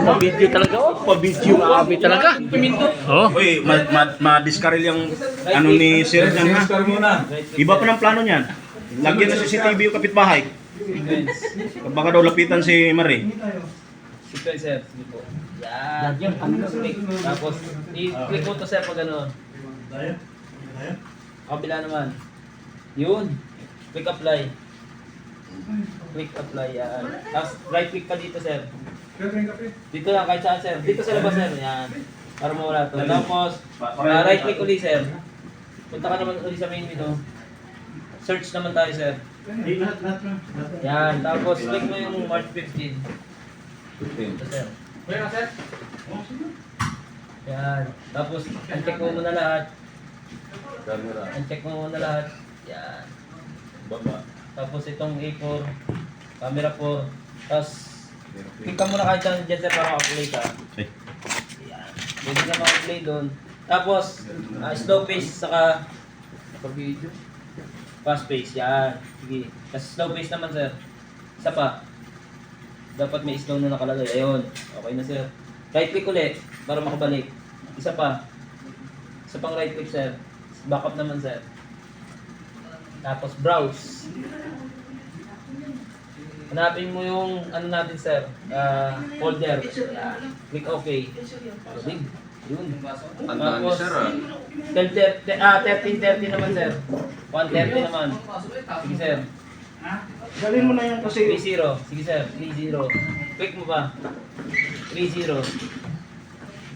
Pa-video talaga, oh. Pa-video maabi talaga. Oh. Uy, ma-discarrel yung ano ni Sir dyan ha. Iba pa ng plano niyan. Lagyan ng CCTV yung kapitbahay. Baka daw lapitan si Marie. Sequence, sir. Sige po. Yan. Tapos, i-click mo to, sir, pag gano'n. Kabila naman. Yun. Click apply. Click apply, yan. Tapos, right click ka dito, sir. Dito lang, kahit saan, sir. Dito sa labas, sir. Yan. Para mawala to. Tapos, right click ulit, sir. Punta ka naman ulit sa main menu. Search naman tayo, sir. Yan. Tapos, click mo yung March 15. Ito, sir. Yan. Tapos, uncheck mo muna lahat. Uncheck mo muna lahat. Yan. Tapos, itong A4. Camera 4. Tapos, click ka muna kahit saan dyan, sir, para maka-play ka. Yan. Pwede ka maka-play doon. Tapos, slow pace, saka fast pace. Yan. Sige. Tapos, slow pace naman, sir. Isa pa. Dapat may slow na nakalagay. Ayun. Okay na, sir. Right click ulit para makabalik. Isa pa. Isa pang right click, sir. Backup naman, sir. Tapos browse. Hanapin mo yung ano natin, sir. Folder. Click OK. Dig. Yun. Tapos 1330 naman, sir. 130 naman. Sige, sir. Galin mo na yan kasi 30. Sige, sir. 30. Click mo ba? 30.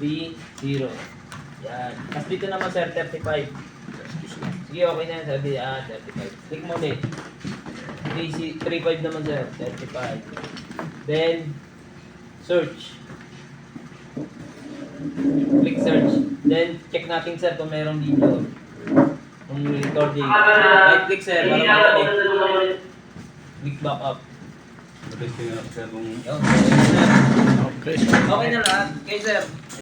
30. Yan. Tapos dito naman, sir, 35. Sige, okay na yan, sir. 35. Click mo ulit. 35 naman, sir. 35. Then, search. Click search. Then, check natin, sir, kung mayroong video. Kung recording. Right click, sir, para makalik. Click back up. Okay. Okay na lahat. Okay, sir.